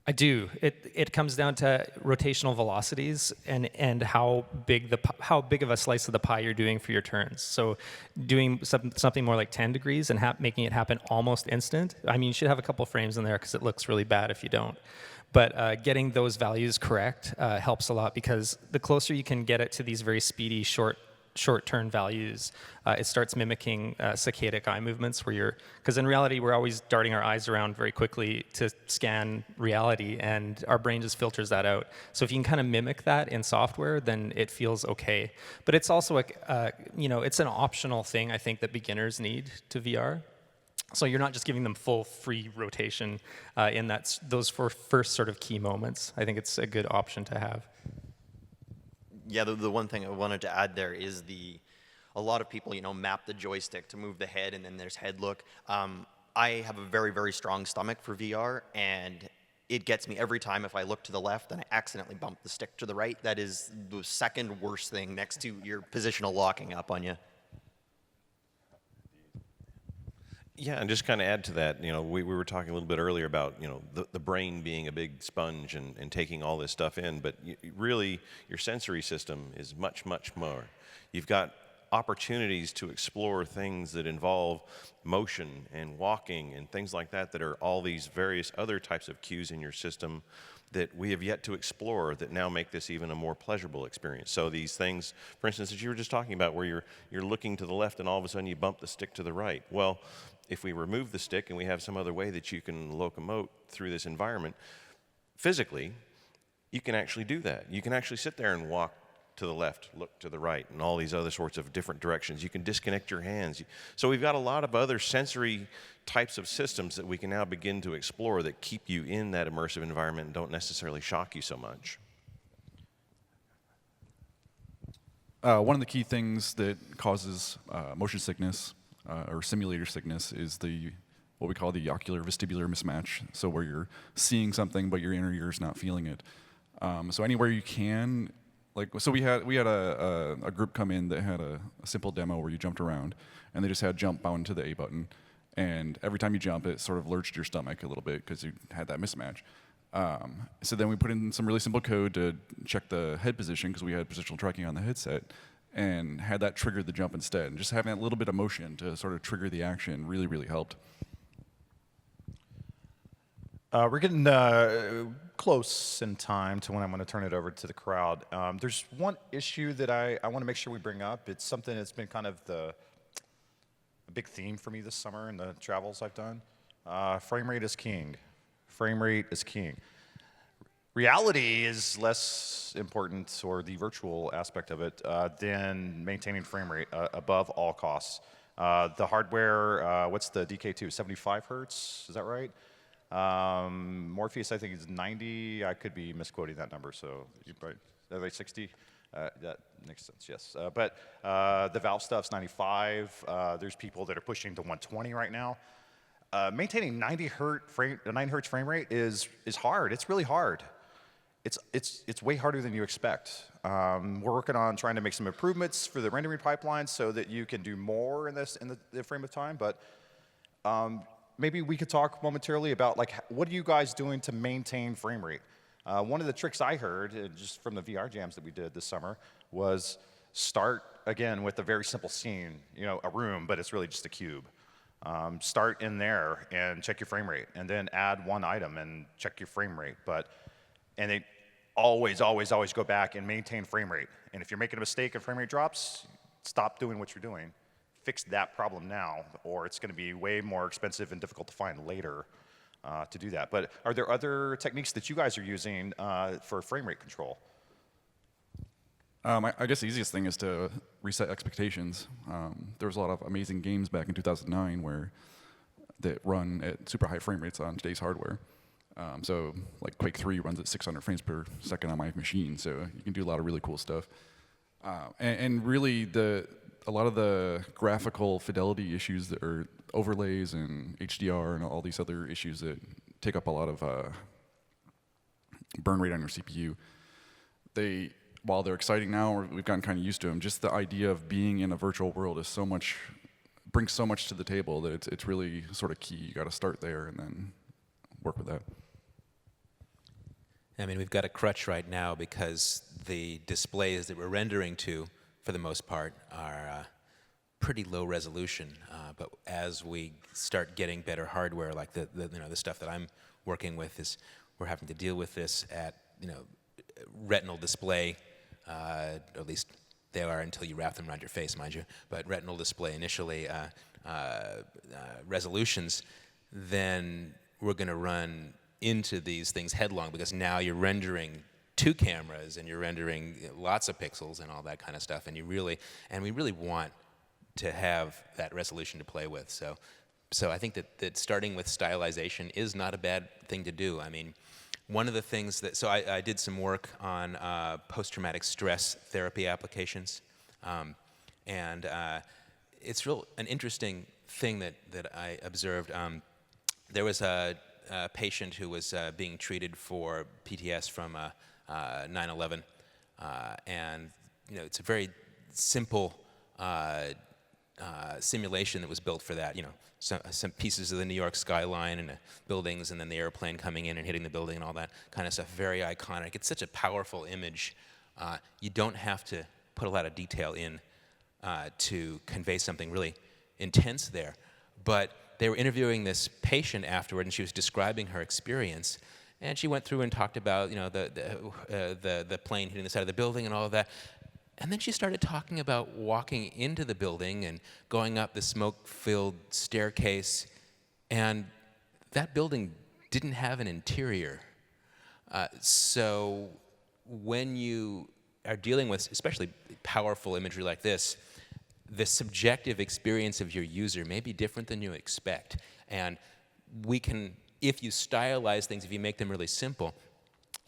I do. It comes down to rotational velocities and how big of a slice of the pie you're doing for your turns. So doing something more like 10 degrees and making it happen almost instant. I mean, you should have a couple frames in there because it looks really bad if you don't. But getting those values correct helps a lot, because the closer you can get it to these very speedy, short turn values, it starts mimicking saccadic eye movements because in reality we're always darting our eyes around very quickly to scan reality, and our brain just filters that out. So if you can kind of mimic that in software, then it feels okay. But it's also it's an optional thing I think that beginners need to VR. So you're not just giving them full free rotation in those first sort of key moments. I think it's a good option to have. Yeah, the one thing I wanted to add there is a lot of people, map the joystick to move the head, and then there's head look. I have a very, very strong stomach for VR, and it gets me every time if I look to the left and I accidentally bump the stick to the right. That is the second worst thing next to your positional locking up on you. Yeah, and just kind of add to that, we were talking a little bit earlier about, the brain being a big sponge and taking all this stuff in, but really your sensory system is much, much more. You've got opportunities to explore things that involve motion and walking and things like that are all these various other types of cues in your system that we have yet to explore that now make this even a more pleasurable experience. So these things, for instance, that you were just talking about, where you're looking to the left and all of a sudden you bump the stick to the right. Well, if we remove the stick and we have some other way that you can locomote through this environment, physically, you can actually do that. You can actually sit there and walk to the left, look to the right, and all these other sorts of different directions. You can disconnect your hands. So we've got a lot of other sensory types of systems that we can now begin to explore that keep you in that immersive environment and don't necessarily shock you so much. One of the key things that causes motion sickness or simulator sickness is what we call the ocular vestibular mismatch. So where you're seeing something but your inner ear is not feeling it. So anywhere you can, so we had a group come in that had a simple demo where you jumped around, and they just had jump bound to the A button, and every time you jump, it sort of lurched your stomach a little bit because you had that mismatch. So then we put in some really simple code to check the head position because we had positional tracking on the headset, and had that trigger the jump instead. And just having that little bit of motion to sort of trigger the action really, really helped. We're getting close in time to when I'm going to turn it over to the crowd. There's one issue that I want to make sure we bring up. It's something that's been kind of a big theme for me this summer in the travels I've done. Frame rate is king. Frame rate is king. Reality is less important, or the virtual aspect of it, than maintaining frame rate above all costs. The hardware, what's the DK2? 75 hertz, is that right? Morpheus, I think, is 90. I could be misquoting that number, so you probably, are they 60? That makes sense, yes. But the Valve stuff's 95. There's people that are pushing to 120 right now. Maintaining 90 hertz frame rate is hard. It's really hard. It's way harder than you expect. We're working on trying to make some improvements for the rendering pipeline so that you can do more in the frame of time. But maybe we could talk momentarily about what are you guys doing to maintain frame rate? One of the tricks I heard just from the VR jams that we did this summer was start again with a very simple scene, a room, but it's really just a cube. Start in there and check your frame rate, and then add one item and check your frame rate. And they always go back and maintain frame rate. And if you're making a mistake and frame rate drops, stop doing what you're doing. Fix that problem now, or it's going to be way more expensive and difficult to find later to do that. But are there other techniques that you guys are using for frame rate control? I guess the easiest thing is to reset expectations. There was a lot of amazing games back in 2009 that run at super high frame rates on today's hardware. So like Quake 3 runs at 600 frames per second on my machine, so you can do a lot of really cool stuff. And really, a lot of the graphical fidelity issues that are overlays and HDR and all these other issues that take up a lot of burn rate on your CPU, while they're exciting now, we've gotten kind of used to them. Just the idea of being in a virtual world is brings so much to the table that it's really sort of key. You got to start there and then work with that. I mean, we've got a crutch right now because the displays that we're rendering to, for the most part, are pretty low resolution. But as we start getting better hardware, like the stuff that I'm working with, we're having to deal with this at retinal display, at least they are until you wrap them around your face, mind you. But retinal display initially resolutions, then we're going to run into these things headlong because now you're rendering two cameras and you're rendering lots of pixels and all that kind of stuff, and we really want to have that resolution to play with. So I think that starting with stylization is not a bad thing to do. I mean, one of the things so I did some work on post-traumatic stress therapy applications, and it's an interesting thing that I observed. There was a patient who was being treated for PTS from 9/11, and it's a very simple simulation that was built for that. Some pieces of the New York skyline and buildings, and then the airplane coming in and hitting the building and all that kind of stuff. Very iconic. It's such a powerful image. You don't have to put a lot of detail in to convey something really intense there. But they were interviewing this patient afterward, and she was describing her experience. And she went through and talked about, the plane hitting the side of the building and all of that. And then she started talking about walking into the building and going up the smoke-filled staircase, and that building didn't have an interior. So when you are dealing with especially powerful imagery like this, the subjective experience of your user may be different than you expect. And if you stylize things, if you make them really simple,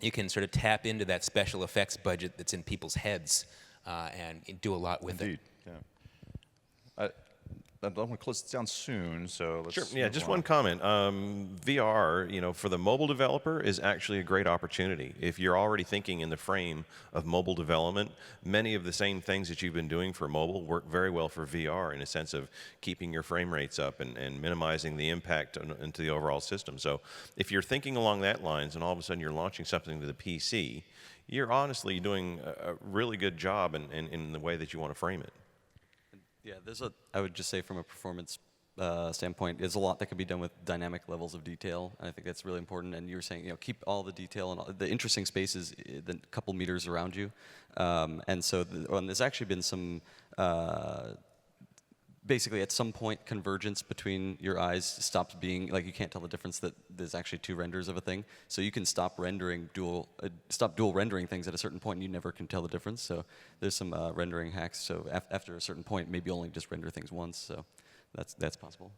you can sort of tap into that special effects budget that's in people's heads and do a lot with Indeed. Yeah. I want to close this down soon, so let's. Sure. Yeah, move just on. one comment. VR, for the mobile developer is actually a great opportunity. If you're already thinking in the frame of mobile development, many of the same things that you've been doing for mobile work very well for VR in a sense of keeping your frame rates up and minimizing the impact into the overall system. So if you're thinking along that lines and all of a sudden you're launching something to the PC, you're honestly doing a really good job in the way that you want to frame it. Yeah, I would just say from a performance standpoint, there's a lot that can be done with dynamic levels of detail, and I think that's really important. And you were saying, keep all the detail and all, the interesting spaces, the couple meters around you. And so there's actually been some, basically at some point, convergence between your eyes stops being, like you can't tell the difference that there's actually two renders of a thing. So you can stop dual rendering things at a certain point, and you never can tell the difference. So there's some rendering hacks. So after a certain point, maybe only just render things once. So that's possible.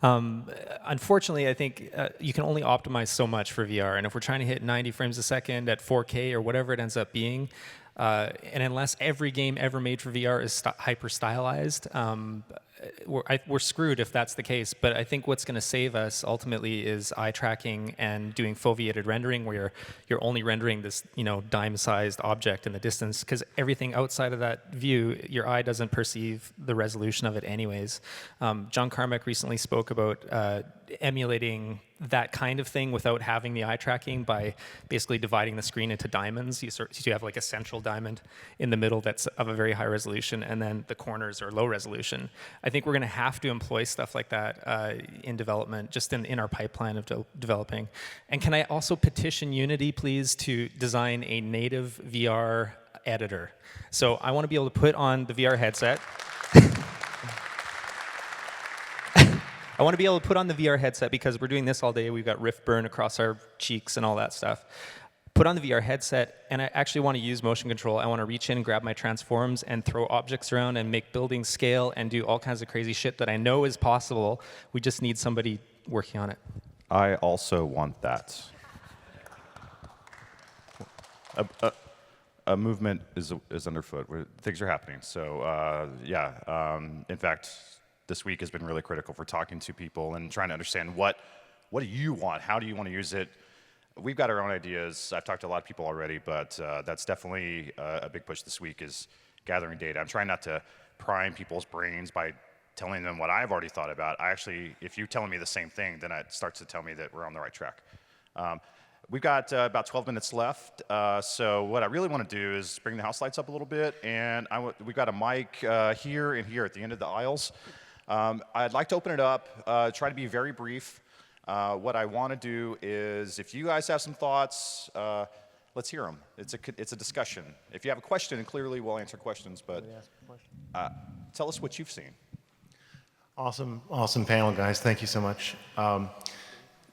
Unfortunately, I think you can only optimize so much for VR. And if we're trying to hit 90 frames a second at 4K or whatever it ends up being, and unless every game ever made for VR is hyper stylized, we're screwed if that's the case. But I think what's going to save us ultimately is eye tracking and doing foveated rendering, where you're only rendering this dime-sized object in the distance, because everything outside of that view, your eye doesn't perceive the resolution of it anyways. John Carmack recently spoke about emulating that kind of thing without having the eye tracking by basically dividing the screen into diamonds. You have like a central diamond in the middle that's of a very high resolution, and then the corners are low resolution. I think we're going to have to employ stuff like that in development, just in our pipeline of developing. And can I also petition Unity, please, to design a native VR editor? So I want to be able to put on the VR headset. I want to be able to put on the VR headset because we're doing this all day. We've got rift burn across our cheeks and all that stuff. Put on the VR headset, and I actually want to use motion control. I want to reach in, grab my transforms, and throw objects around and make buildings scale and do all kinds of crazy shit that I know is possible. We just need somebody working on it. I also want that. A movement is underfoot. Things are happening. So in fact, this week has been really critical for talking to people and trying to understand what do you want? How do you want to use it? We've got our own ideas. I've talked to a lot of people already, but that's definitely a big push this week is gathering data. I'm trying not to prime people's brains by telling them what I've already thought about. If you're telling me the same thing, then it starts to tell me that we're on the right track. We've got about 12 minutes left, so what I really want to do is bring the house lights up a little bit, and we've got a mic here and here at the end of the aisles. I'd like to open it up, try to be very brief. What I want to do is, if you guys have some thoughts, let's hear them. It's a discussion. If you have a question, clearly we'll answer questions, but tell us what you've seen. Awesome panel, guys. Thank you so much.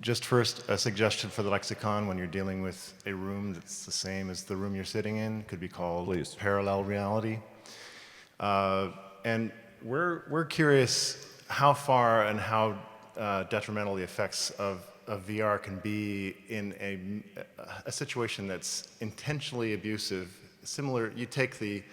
Just first, a suggestion for the lexicon when you're dealing with a room that's the same as the room you're sitting in. Could be called parallel reality. And we're curious how far and how detrimental the effects of VR can be in a situation that's intentionally abusive. Similar, you take the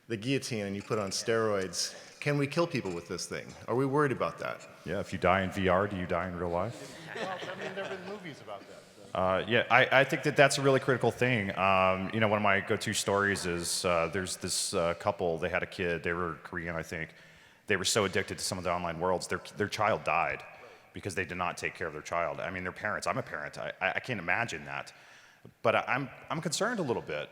guillotine and you put on steroids. Can we kill people with this thing? Are we worried about that? Yeah, if you die in VR, do you die in real life? Well, I mean, there have been movies about that. I think that's a really critical thing. One of my go-to stories is there's this couple, they had a kid, they were Korean, I think. They were so addicted to some of the online worlds, their child died because they did not take care of their child. I mean, their parents, I'm a parent, I can't imagine that. But I'm concerned a little bit.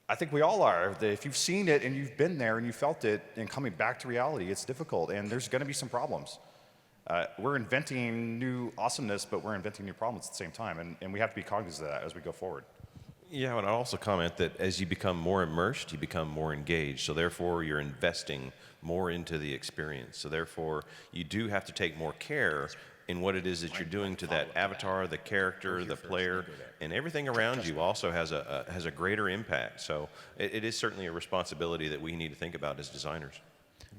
I think we all are. If you've seen it and you've been there and you felt it, and coming back to reality, it's difficult, and there's going to be some problems. We're inventing new awesomeness, but we're inventing new problems at the same time, and we have to be cognizant of that as we go forward. Yeah, and I'd also comment that as you become more immersed, you become more engaged. So therefore, you're investing more into the experience. So therefore, you do have to take more care in what it is that you're doing to that avatar, the character, the player, and everything around you also has a greater impact. So it is certainly a responsibility that we need to think about as designers.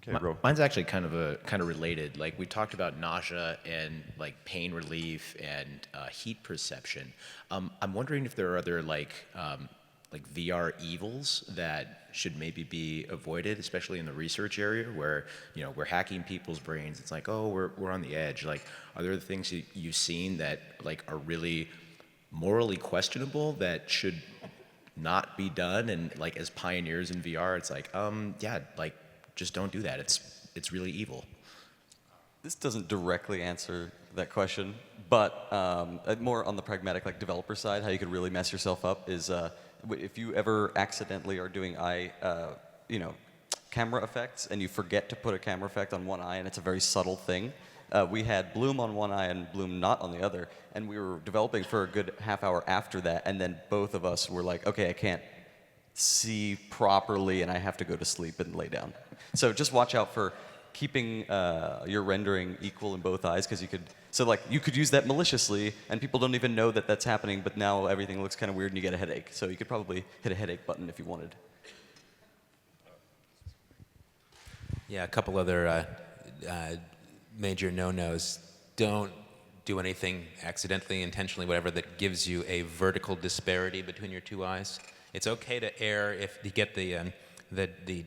Okay, Mine's actually kind of related. Like we talked about nausea and like pain relief and heat perception. I'm wondering if there are other like like VR evils that should maybe be avoided, especially in the research area where, you know, we're hacking people's brains. It's like, oh, we're on the edge. Like, are there things you've seen that like are really morally questionable that should not be done? And like as pioneers in VR, it's like, yeah, like just don't do that. It's really evil. This doesn't directly answer that question, but more on the pragmatic, like developer side, how you could really mess yourself up is if you ever accidentally are doing camera effects and you forget to put a camera effect on one eye and it's a very subtle thing. We had bloom on one eye and bloom not on the other, and we were developing for a good half hour after that, and then both of us were like, okay, I can't see properly and I have to go to sleep and lay down. So just watch out for keeping your rendering equal in both eyes, because you could use that maliciously and people don't even know that that's happening, but now everything looks kind of weird and you get a headache. So you could probably hit a headache button if you wanted. Yeah, a couple other major no-nos. Don't do anything accidentally, intentionally, whatever, that gives you a vertical disparity between your two eyes. It's okay to err if you get the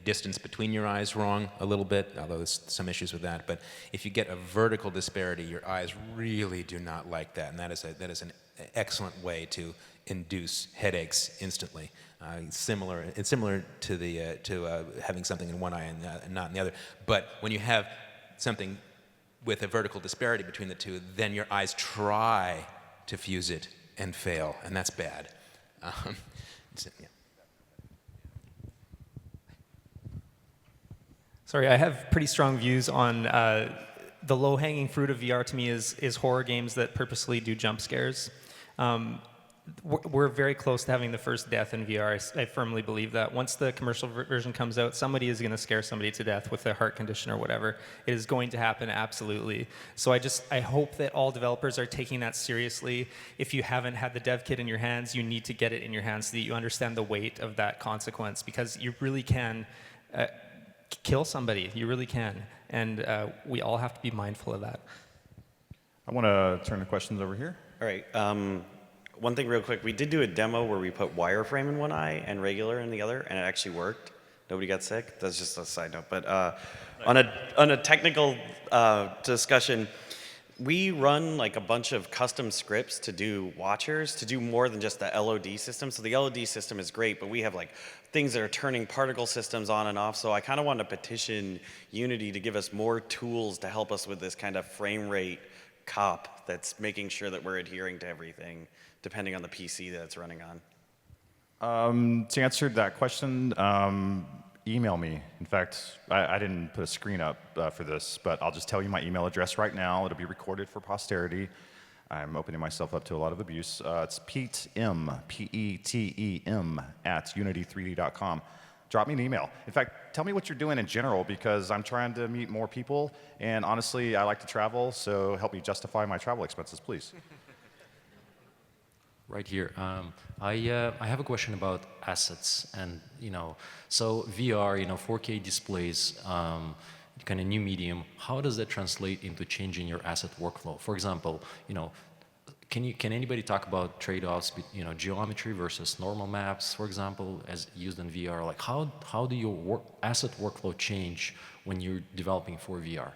distance between your eyes wrong a little bit, although there's some issues with that. But if you get a vertical disparity, your eyes really do not like that, and that is an excellent way to induce headaches instantly. It's similar to having something in one eye and not in the other. But when you have something with a vertical disparity between the two, then your eyes try to fuse it and fail, and that's bad. Yeah. Sorry, I have pretty strong views on the low-hanging fruit of VR. To me is horror games that purposely do jump scares. We're very close to having the first death in VR. I firmly believe that. Once the commercial version comes out, somebody is going to scare somebody to death with a heart condition or whatever. It is going to happen, absolutely. So I hope that all developers are taking that seriously. If you haven't had the dev kit in your hands, you need to get it in your hands so that you understand the weight of that consequence, because you really can kill somebody. You really can. And we all have to be mindful of that. I want to turn the questions over here. All right. One thing real quick. We did do a demo where we put wireframe in one eye and regular in the other, and it actually worked. Nobody got sick. That's just a side note. But on a technical discussion, we run like a bunch of custom scripts to do watchers, to do more than just the LOD system. So the LOD system is great, but we have like things that are turning particle systems on and off. So I kind of want to petition Unity to give us more tools to help us with this kind of frame rate cop that's making sure that we're adhering to everything, depending on the PC that it's running on. To answer that question, email me. In fact, I didn't put a screen up for this, but I'll just tell you my email address right now. It'll be recorded for posterity. I'm opening myself up to a lot of abuse. It's Petem, P-E-T-E-M, @unity3d.com. Drop me an email. In fact, tell me what you're doing in general, because I'm trying to meet more people, and honestly, I like to travel, so help me justify my travel expenses, please. Right here. I have a question about assets, and so VR, 4K displays, kind of new medium. How does that translate into changing your asset workflow? For example, can anybody talk about trade-offs, geometry versus normal maps, for example, as used in VR? Like how do your asset workflow change when you're developing for VR?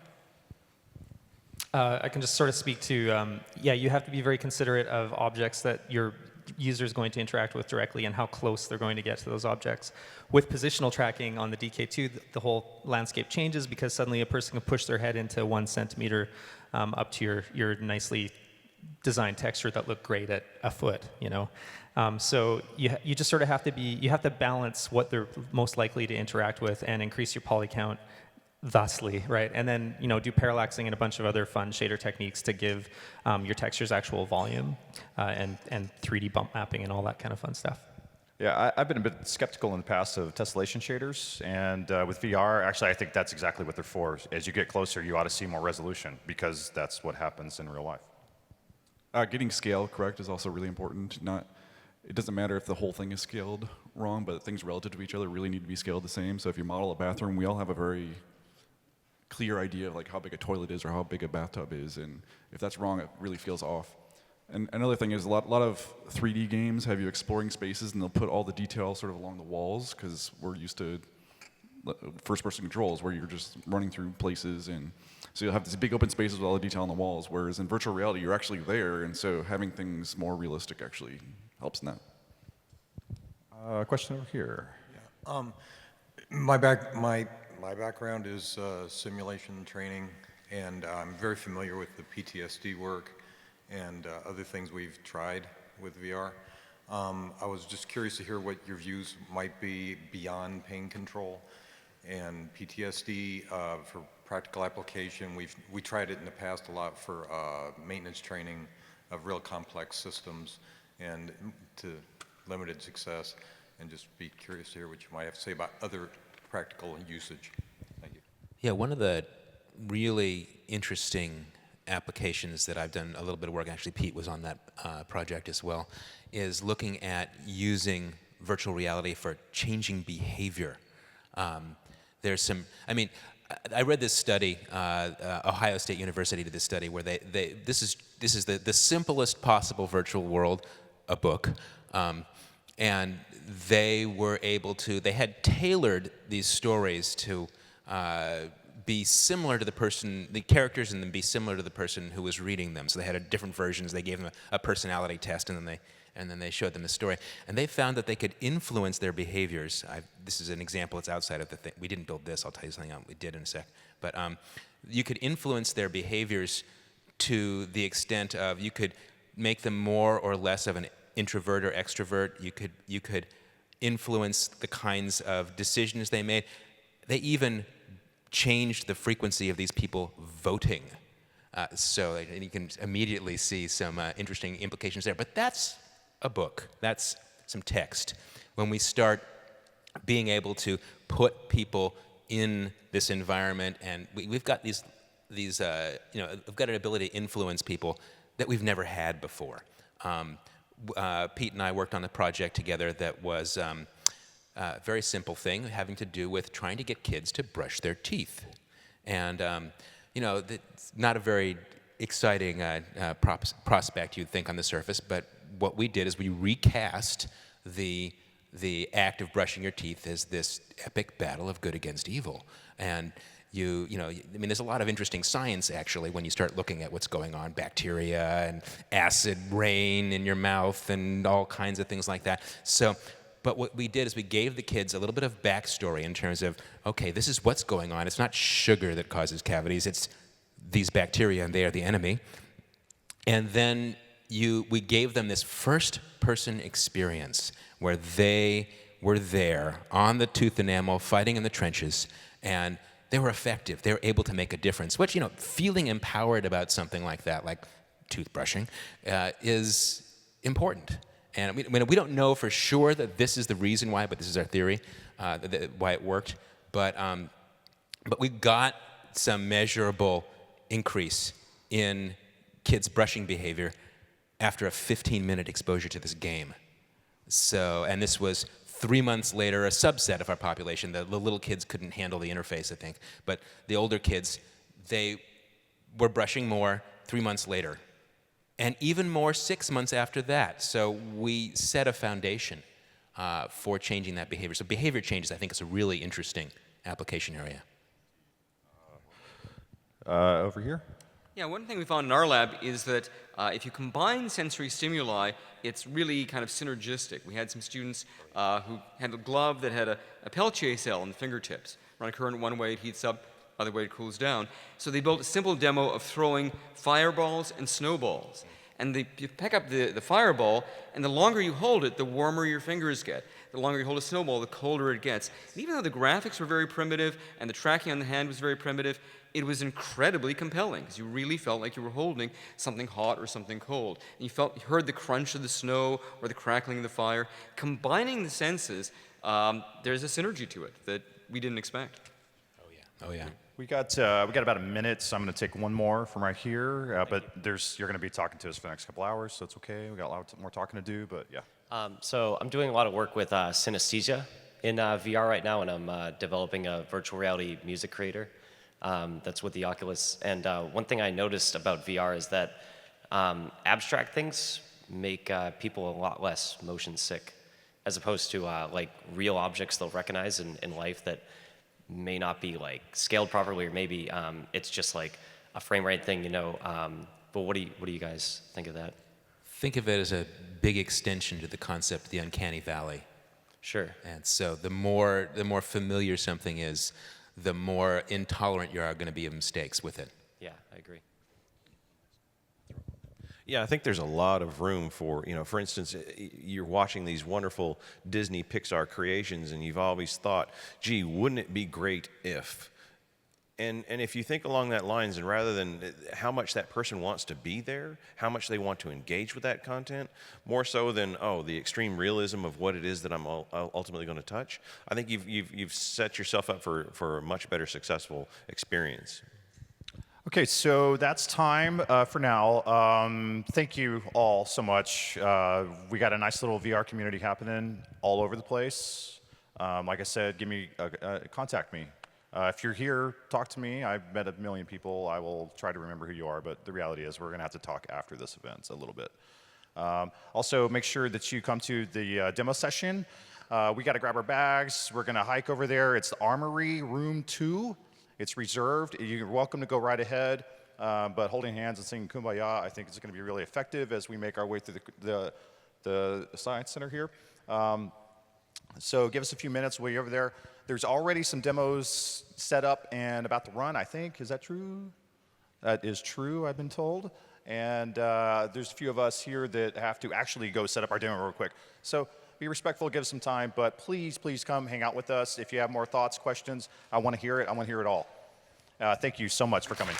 I can just sort of speak to, you have to be very considerate of objects that your user is going to interact with directly and how close they're going to get to those objects. With positional tracking on the DK2, the whole landscape changes, because suddenly a person can push their head into 1 centimeter up to your nicely designed texture that looked great at a foot, So you just sort of have to balance what they're most likely to interact with and increase your poly count thusly, right? And then, do parallaxing and a bunch of other fun shader techniques to give your textures actual volume and 3D bump mapping and all that kind of fun stuff. Yeah, I've been a bit skeptical in the past of tessellation shaders, and with VR, actually, I think that's exactly what they're for. As you get closer, you ought to see more resolution, because that's what happens in real life. Getting scale correct is also really important. It doesn't matter if the whole thing is scaled wrong, but things relative to each other really need to be scaled the same. So if you model a bathroom, we all have a very clear idea of like how big a toilet is or how big a bathtub is, and if that's wrong, it really feels off. And another thing is a lot of 3D games have you exploring spaces, and they'll put all the detail sort of along the walls, because we're used to first-person controls where you're just running through places, and so you'll have these big open spaces with all the detail on the walls, whereas in virtual reality you're actually there, and so having things more realistic actually helps in that. Question over here. My background is simulation training, and I'm very familiar with the PTSD work and other things we've tried with VR. I was just curious to hear what your views might be beyond pain control and PTSD for practical application. We tried it in the past a lot for maintenance training of real complex systems, and to limited success, and just be curious to hear what you might have to say about other practical usage. Thank you. Yeah, one of the really interesting applications that I've done a little bit of work, actually Pete was on that project as well, is looking at using virtual reality for changing behavior. There's some, I mean, I read this study, Ohio State University did this study where this is the simplest possible virtual world, a book, and they were able to, they had tailored these stories to be similar to the person, the characters in them be similar to the person who was reading them. So they had different versions. They gave them a personality test, and then they showed them the story. And they found that they could influence their behaviors. This is an example. It's outside of the thing. We didn't build this. I'll tell you something we did in a sec. But you could influence their behaviors to the extent of you could make them more or less of an introvert or extrovert. You could influence the kinds of decisions they made. They even changed the frequency of these people voting. So you can immediately see some interesting implications there. But that's a book. That's some text. When we start being able to put people in this environment, and we've got these we've got an ability to influence people that we've never had before. Pete and I worked on a project together that was very simple thing having to do with trying to get kids to brush their teeth. And, it's not a very exciting prospect you'd think on the surface, but what we did is we recast the act of brushing your teeth as this epic battle of good against evil. And there's a lot of interesting science actually when you start looking at what's going on, bacteria and acid rain in your mouth and all kinds of things like that. But what we did is we gave the kids a little bit of backstory in terms of, okay, this is what's going on. It's not sugar that causes cavities, it's these bacteria, and they are the enemy. And then we gave them this first-person experience where they were there on the tooth enamel, fighting in the trenches, and they were effective. They were able to make a difference, which, feeling empowered about something like that, like toothbrushing, is important. And we don't know for sure that this is the reason why, but this is our theory, why it worked. But we got some measurable increase in kids' brushing behavior after a 15-minute exposure to this game. And this was 3 months later, a subset of our population. The little kids couldn't handle the interface, I think. But the older kids, they were brushing more 3 months later. And even more 6 months after that. So we set a foundation for changing that behavior. So behavior changes, I think, is a really interesting application area. Over here. Yeah, one thing we found in our lab is that if you combine sensory stimuli, it's really kind of synergistic. We had some students who had a glove that had a Peltier cell in the fingertips. Run a current one way, it heats up, other way it cools down. So they built a simple demo of throwing fireballs and snowballs. And you pick up the fireball, and the longer you hold it, the warmer your fingers get. The longer you hold a snowball, the colder it gets. And even though the graphics were very primitive and the tracking on the hand was very primitive, it was incredibly compelling because you really felt like you were holding something hot or something cold. And you heard the crunch of the snow or the crackling of the fire. Combining the senses, there's a synergy to it that we didn't expect. Oh yeah. We got about a minute, so I'm going to take one more from right here. But you're going to be talking to us for the next couple hours, so it's okay. We got a lot more talking to do, but yeah. So I'm doing a lot of work with synesthesia in VR right now, and I'm developing a virtual reality music creator. That's with the Oculus. And one thing I noticed about VR is that Abstract things make people a lot less motion sick, as opposed to like real objects they'll recognize in life that may not be like scaled properly, or maybe it's just like a frame rate thing, you know. But what do you guys think of that? Think of it as a big extension to the concept of the uncanny valley. Sure. And so the more familiar something is, the more intolerant you are going to be of mistakes with it. Yeah, I agree. Yeah, I think there's a lot of room for, you know, for instance, you're watching these wonderful Disney Pixar creations and you've always thought, gee, wouldn't it be great if? And if you think along that lines, and rather than how much that person wants to be there, how much they want to engage with that content, more so than, oh, the extreme realism of what it is that I'm ultimately going to touch, I think you've set yourself up for a much better successful experience. Okay, so that's time for now. Thank you all so much. We got a nice little VR community happening all over the place. Like I said, contact me. If you're here, talk to me. I've met a million people. I will try to remember who you are, but the reality is we're going to have to talk after this event a little bit. Also, make sure that you come to the demo session. We got to grab our bags. We're going to hike over there. It's the Armory, Room 2. It's reserved. You're welcome to go right ahead, but holding hands and singing Kumbaya, I think is going to be really effective as we make our way through the Science Center here. So give us a few minutes. We'll be over there. There's already some demos set up and about to run, I think. Is that true? That is true, I've been told. And there's a few of us here that have to actually go set up our demo real quick. So be respectful, give us some time, but please, please come hang out with us. If you have more thoughts, questions, I want to hear it. I want to hear it all. Thank you so much for coming.